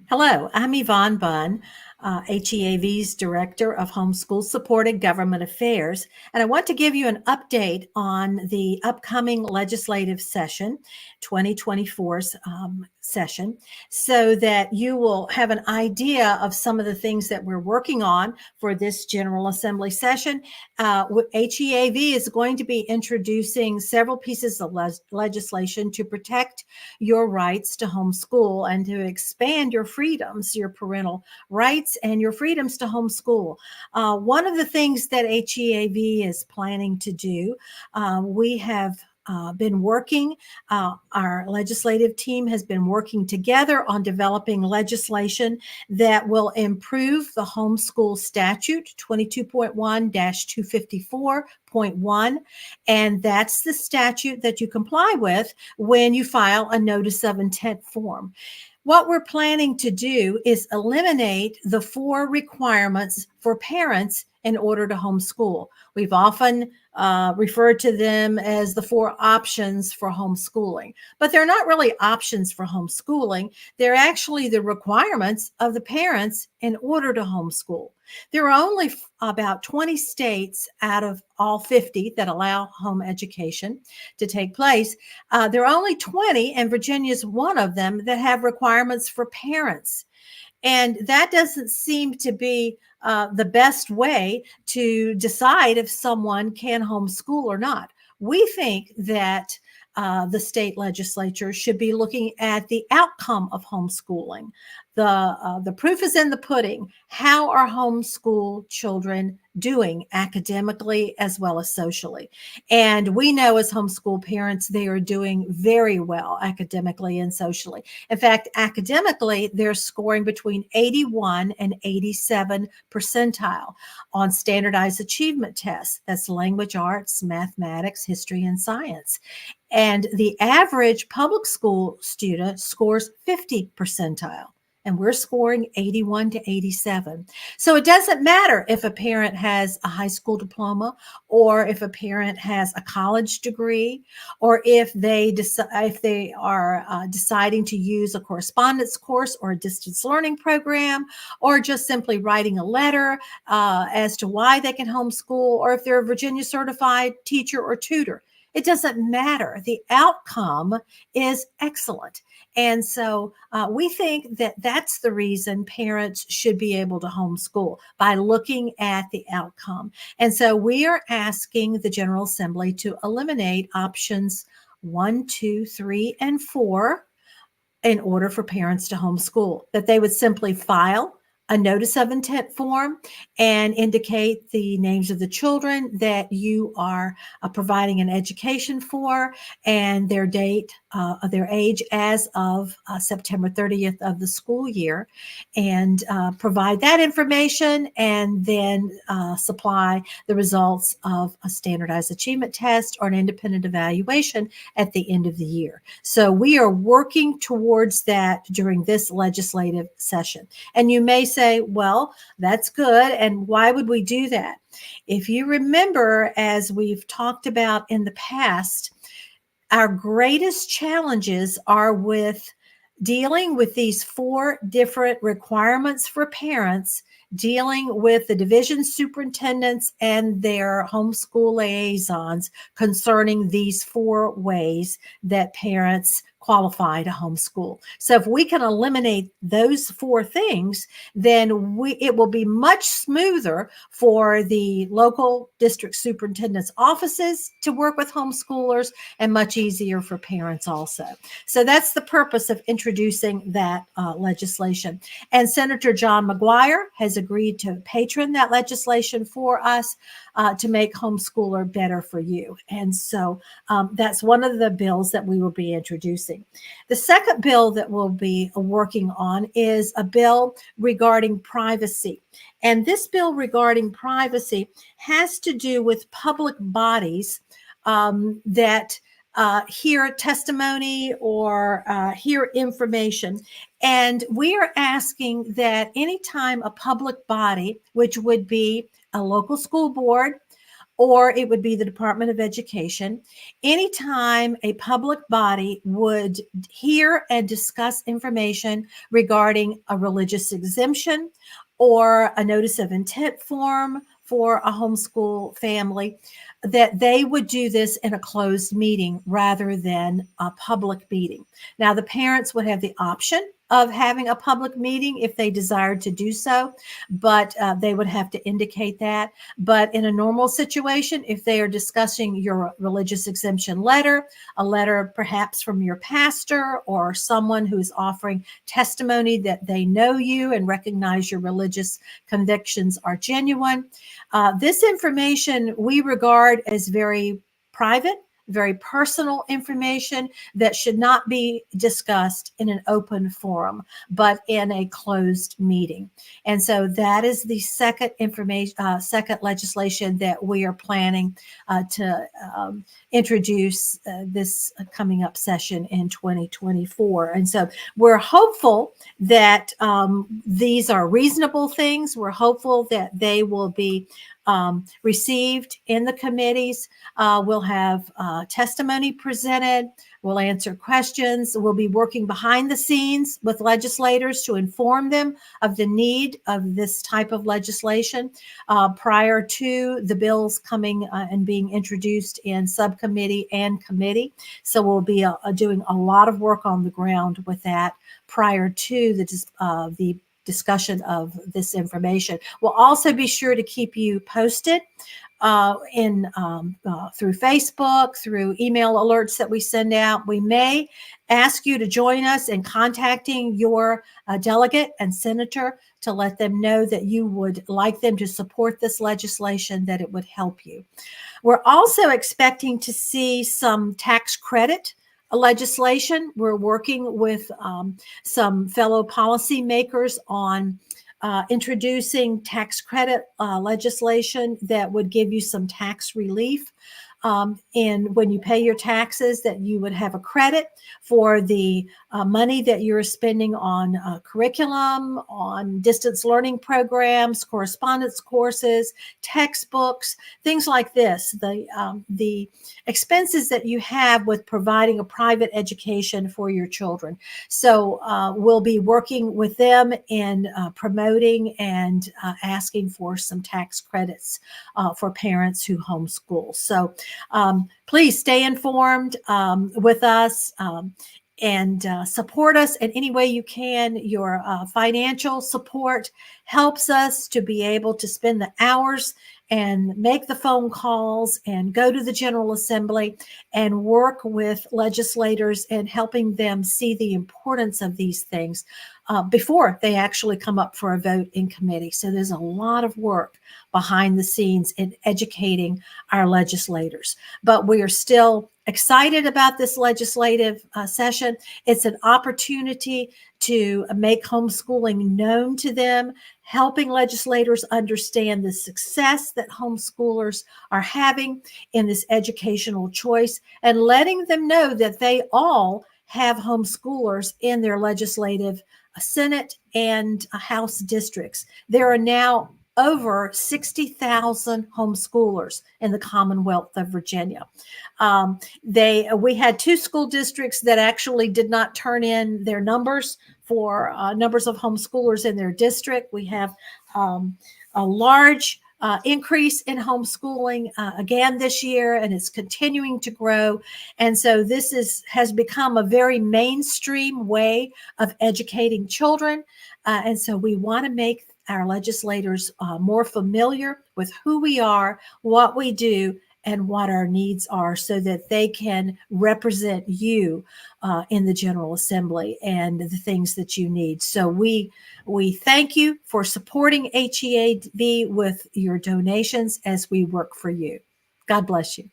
Hello, I'm Yvonne Bunn, HEAV's Director of Homeschool Supported Government Affairs, and I want to give you an update on the upcoming legislative session, 2024's session, so that you will have an idea of some of the things that we're working on for this General Assembly session. HEAV is going to be introducing several pieces of legislation to protect your rights to homeschool and to expand your freedoms, your parental rights, and your freedoms to homeschool. One of the things that HEAV is planning to do, we have been working, our legislative team has been working together on developing legislation that will improve the homeschool statute 22.1 254.1. And that's the statute that you comply with when you file a notice of intent form. What we're planning to do is eliminate the 4 requirements for parents in order to homeschool. We've often referred to them as the 4 options for homeschooling, but they're not really options for homeschooling. They're actually the requirements of the parents in order to homeschool. There are only about 20 states out of all 50 that allow home education to take place. There are only 20, and Virginia's one of them, that have requirements for parents. And that doesn't seem to be the best way to decide if someone can homeschool or not. We think that the state legislature should be looking at the outcome of homeschooling. The proof is in the pudding. How are homeschool children doing academically as well as socially? And we know as homeschool parents, they are doing very well academically and socially. In fact, academically, they're scoring between 81 and 87 percentile on standardized achievement tests. That's language arts, mathematics, history, and science. And the average public school student scores 50 percentile. And we're scoring 81 to 87. So it doesn't matter if a parent has a high school diploma, or if a parent has a college degree, or if they are deciding to use a correspondence course or a distance learning program, or just simply writing a letter as to why they can homeschool, or if they're a Virginia certified teacher or tutor. It doesn't matter. The outcome is excellent. And so we think that that's the reason parents should be able to homeschool, by looking at the outcome. And so we are asking the General Assembly to eliminate options 1, 2, 3, and 4 in order for parents to homeschool, that they would simply file a notice of intent form and indicate the names of the children that you are providing an education for, and their date, their age as of September 30th of the school year, and provide that information, and then supply the results of a standardized achievement test or an independent evaluation at the end of the year. So we are working towards that during this legislative session. And you may say, well, that's good. And why would we do that? If you remember, as we've talked about in the past, our greatest challenges are with dealing with these 4 different requirements for parents, dealing with the division superintendents and their homeschool liaisons concerning these 4 ways that parents qualify to homeschool. So if we can eliminate those 4 things, then it will be much smoother for the local district superintendent's offices to work with homeschoolers, and much easier for parents also. So that's the purpose of introducing that legislation. And Senator John McGuire has agreed to patron that legislation for us to make homeschooler better for you. And so that's one of the bills that we will be introducing. The second bill that we'll be working on is a bill regarding privacy. And this bill regarding privacy has to do with public bodies that hear testimony or hear information. And we are asking that anytime a public body, which would be a local school board, or it would be the Department of Education. Anytime a public body would hear and discuss information regarding a religious exemption or a notice of intent form for a homeschool family, that they would do this in a closed meeting rather than a public meeting. Now, the parents would have the option of having a public meeting if they desired to do so, but they would have to indicate that. But in a normal situation, if they are discussing your religious exemption letter, a letter perhaps from your pastor or someone who is offering testimony that they know you and recognize your religious convictions are genuine, this information we regard as very private, very personal information that should not be discussed in an open forum, but in a closed meeting. And so that is the second second legislation that we are planning to introduce this coming up session in 2024. And so we're hopeful that these are reasonable things. We're hopeful that they will be received in the committees. We'll have testimony presented. We'll answer questions. We'll be working behind the scenes with legislators to inform them of the need of this type of legislation prior to the bills coming and being introduced in subcommittee and committee. So we'll be doing a lot of work on the ground with that prior to the discussion of this information. We'll also be sure to keep you posted through Facebook, through email alerts that we send out. We may ask you to join us in contacting your delegate and senator to let them know that you would like them to support this legislation, that it would help you. We're also expecting to see some tax credit legislation. We're working with some fellow policymakers on introducing tax credit legislation that would give you some tax relief. And when you pay your taxes, that you would have a credit for the money that you're spending on curriculum, on distance learning programs, correspondence courses, textbooks, things like this. The expenses that you have with providing a private education for your children. So we'll be working with them in promoting and asking for some tax credits for parents who homeschool. So please stay informed with us and support us in any way you can. Your financial support helps us to be able to spend the hours and make the phone calls and go to the General Assembly and work with legislators and helping them see the importance of these things before they actually come up for a vote in committee. So there's a lot of work behind the scenes in educating our legislators. But we are still excited about this legislative session. It's an opportunity to make homeschooling known to them, helping legislators understand the success that homeschoolers are having in this educational choice, and letting them know that they all have homeschoolers in their legislative Senate and House districts. There are now over 60,000 homeschoolers in the Commonwealth of Virginia. We had 2 school districts that actually did not turn in their numbers for numbers of homeschoolers in their district. We have a large increase in homeschooling again this year, and it's continuing to grow. And so this has become a very mainstream way of educating children. And so we want to make our legislators more familiar with who we are, what we do, and what our needs are, so that they can represent you in the General Assembly and the things that you need. So we thank you for supporting HEAV with your donations as we work for you. God bless you.